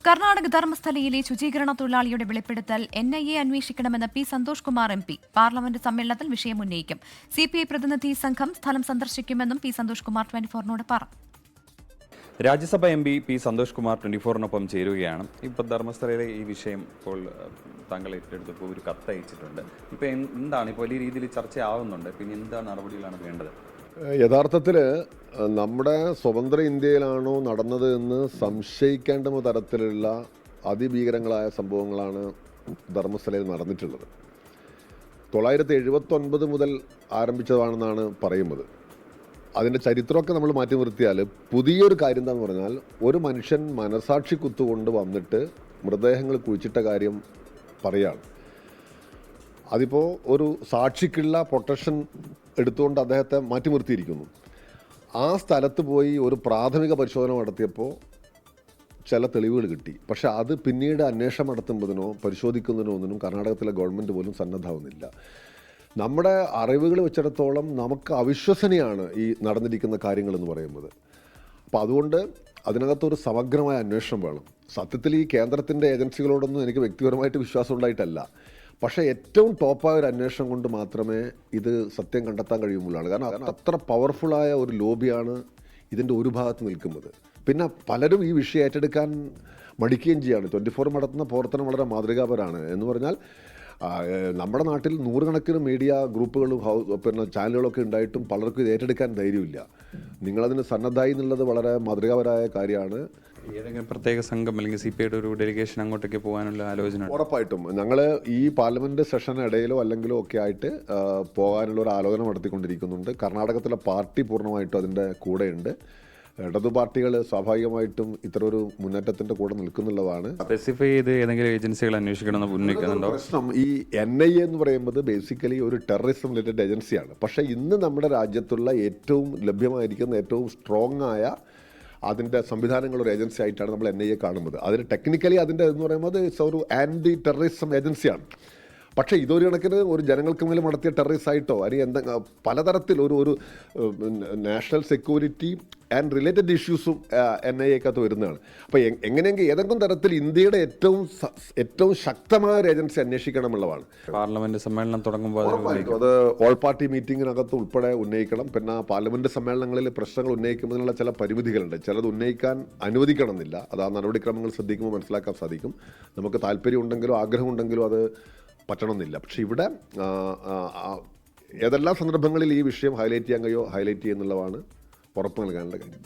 കർണാടക ധർമ്മസ്ഥലയിലെ ശുചീകരണ തൊഴിലാളിയുടെ വെളിപ്പെടുത്തൽ NIA അന്വേഷിക്കണമെന്ന് P. Santhosh Kumar MP parliament സമ്മേളനത്തിൽ വിഷയം ഉന്നയിക്കും. CPI പ്രതിനിധി സംഘം സ്ഥലം സന്ദർശിക്കുമെന്നും P. സന്തോഷ് കുമാർ 24നോട് പറഞ്ഞു. Rajya Sabha MP P. സന്തോഷ് കുമാർ 24നൊപ്പം ചേരുകയാണ്. ഇപ്പോൾ ധർമ്മസ്ഥലയിലെ ഈ വിഷയം ഇപ്പോൾ താങ്കൾ ഏറ്റെടുത്തപ്പോൾ ഒരു കത്ത് അയച്ചിട്ടുണ്ട്. ഇപ്പോൾ എന്താണ് ഇപ്പോൾ വലിയ രീതിയിൽ ചർച്ചയാവുന്നുണ്ട്, പിന്നെ എന്താണ് നടപടികളാണ് വേണ്ടത്? യഥാർത്ഥത്തിൽ നമ്മുടെ സ്വതന്ത്ര ഇന്ത്യയിലാണോ നടന്നത് എന്ന് സംശയിക്കേണ്ട തരത്തിലുള്ള അതിഭീകരങ്ങളായ സംഭവങ്ങളാണ് ധർമ്മസ്ഥലയിൽ നടന്നിട്ടുള്ളത്. 979 മുതൽ ആരംഭിച്ചതാണെന്നാണ് പറയുന്നത്. അതിൻ്റെ ചരിത്രമൊക്കെ നമ്മൾ മാറ്റി നിർത്തിയാൽ പുതിയൊരു കാര്യം എന്താണെന്ന് പറഞ്ഞാൽ, ഒരു മനുഷ്യൻ മനസാക്ഷി കുത്തുകൊണ്ട് വന്നിട്ട് മൃതദേഹങ്ങൾ കുഴിച്ചിട്ട കാര്യം പറയുകയാണ്. അതിപ്പോൾ ഒരു സാക്ഷിക്കുള്ള പ്രൊട്ടക്ഷൻ എടുത്തുകൊണ്ട് അദ്ദേഹത്തെ മാറ്റി നിർത്തിയിരിക്കുന്നു. ആ സ്ഥലത്ത് പോയി ഒരു പ്രാഥമിക പരിശോധന നടത്തിയപ്പോൾ ചില തെളിവുകൾ കിട്ടി. പക്ഷെ അത് പിന്നീട് അന്വേഷണം നടത്തുന്നതിനോ പരിശോധിക്കുന്നതിനോ ഒന്നിനും കർണാടകത്തിലെ ഗവൺമെൻറ് പോലും സന്നദ്ധമാവുന്നില്ല. നമ്മുടെ അറിവുകൾ വെച്ചിടത്തോളം നമുക്ക് അവിശ്വസനീയമാണ് ഈ നടന്നിരിക്കുന്ന കാര്യങ്ങളെന്ന് പറയുന്നത്. അപ്പോൾ അതുകൊണ്ട് അതിനകത്തൊരു സമഗ്രമായ അന്വേഷണം വേണം. സത്യത്തിൽ ഈ കേന്ദ്രത്തിൻ്റെ ഏജൻസികളോടൊന്നും എനിക്ക് വ്യക്തിപരമായിട്ട് വിശ്വാസം ഉണ്ടായിട്ടല്ല. പക്ഷേ ഏറ്റവും ടോപ്പായ ഒരു അന്വേഷണം കൊണ്ട് മാത്രമേ ഇത് സത്യം കണ്ടെത്താൻ കഴിയുമ്പോഴാണ്. കാരണം അത്ര പവർഫുള്ളായ ഒരു ലോബിയാണ് ഇതിൻ്റെ ഒരു ഭാഗത്ത് നിൽക്കുന്നത്. പിന്നെ പലരും ഈ വിഷയം ഏറ്റെടുക്കാൻ മടിക്കുകയും ചെയ്യാണ്. 24 നടത്തുന്ന പ്രവർത്തനം വളരെ മാതൃകാപരമാണ്. എന്ന് പറഞ്ഞാൽ നമ്മുടെ നാട്ടിൽ നൂറുകണക്കിന് മീഡിയ ഗ്രൂപ്പുകളും പിന്നെ ചാനലുകളൊക്കെ ഉണ്ടായിട്ടും പലർക്കും ഇത് ഏറ്റെടുക്കാൻ ധൈര്യമില്ല. നിങ്ങളതിന് സന്നദ്ധമായി എന്നുള്ളത് വളരെ മാതൃകാപരമായ കാര്യമാണ്. ഏതെങ്കിലും പ്രത്യേക സംഘം അല്ലെങ്കിൽ CPIയുടെ ഒരു ഡെലിഗേഷൻ അങ്ങോട്ടേക്ക് പോകാനുള്ള ആലോചന? ഉറപ്പായിട്ടും ഞങ്ങൾ ഈ പാർലമെൻറ്റ് സെഷൻ ഇടയിലോ അല്ലെങ്കിലോ ഒക്കെ ആയിട്ട് പോകാനുള്ള ഒരു ആലോചന നടത്തിക്കൊണ്ടിരിക്കുന്നുണ്ട്. കർണാടകത്തിലെ പാർട്ടി പൂർണ്ണമായിട്ടും അതിൻ്റെ കൂടെയുണ്ട്. ഇടതു പാർട്ടികൾ സ്വാഭാവികമായിട്ടും ഇത്തരമൊരു മുന്നേറ്റത്തിൻ്റെ കൂടെ നിൽക്കുന്നുള്ളതാണ്. സ്പെസിഫൈ ചെയ്ത് ഏതെങ്കിലും ഏജൻസികൾ അന്വേഷിക്കണമെന്ന് ഉന്നയിക്കുന്നുണ്ടോ? പ്രശ്നം ഈ NIA എന്ന് പറയുന്നത് ബേസിക്കലി ഒരു ടെററിസം റിലേറ്റഡ് ഏജൻസിയാണ്. പക്ഷേ ഇന്ന് നമ്മുടെ രാജ്യത്തുള്ള ഏറ്റവും ലഭ്യമായിരിക്കുന്ന ഏറ്റവും സ്ട്രോങ് ആയ അതിൻ്റെ സംവിധാനങ്ങളൊരു ഏജൻസി ആയിട്ടാണ് നമ്മൾ NIA കാണുന്നത്. അതിന് ടെക്നിക്കലി അതിൻ്റെ എന്ന് പറയുന്നത് ഒരു ആൻറ്റി ടെററിസം ഏജൻസിയാണ്. പക്ഷേ ഇതൊരു കണക്കിന് ഒരു ജനങ്ങൾക്ക് മേൽ നടത്തിയ ടെററിസമായിട്ടോ അല്ലെങ്കിൽ എന്തെങ്കിലും പലതരത്തിൽ ഒരു നാഷണൽ സെക്യൂരിറ്റി ആൻഡ് റിലേറ്റഡ് ഇഷ്യൂസും NIAക്കകത്ത് വരുന്നതാണ്. അപ്പോൾ എങ്ങനെയെങ്കിൽ ഏതെങ്കിലും തരത്തിൽ ഇന്ത്യയുടെ ഏറ്റവും ശക്തമായ ഒരു ഏജൻസി അന്വേഷിക്കണമെന്നുള്ളതാണ്. പാർലമെന്റ് സമ്മേളനം തുടങ്ങുമ്പോൾ അത് ഓൾ പാർട്ടി മീറ്റിങ്ങിനകത്ത് ഉൾപ്പെടെ ഉന്നയിക്കണം. പിന്നെ പാർലമെന്റ് സമ്മേളനങ്ങളിൽ പ്രശ്നങ്ങൾ ഉന്നയിക്കുന്നതിനുള്ള ചില പരിമിതികളുണ്ട്. ചിലത് ഉന്നയിക്കാൻ അനുവദിക്കണമെന്നില്ല. അത് ആ നടപടിക്രമങ്ങൾ ശ്രദ്ധിക്കുമ്പോൾ മനസ്സിലാക്കാൻ സാധിക്കും. നമുക്ക് താല്പര്യമുണ്ടെങ്കിലോ ആഗ്രഹമുണ്ടെങ്കിലോ അത് പറ്റണമെന്നില്ല. പക്ഷെ ഇവിടെ ഏതെല്ലാം സന്ദർഭങ്ങളിൽ ഈ വിഷയം ഹൈലൈറ്റ് ചെയ്യാൻ കഴിയോ ഹൈലൈറ്റ് ചെയ്യുന്നുള്ളതാണ് ഉറപ്പ് നൽകാനുള്ള കാര്യം.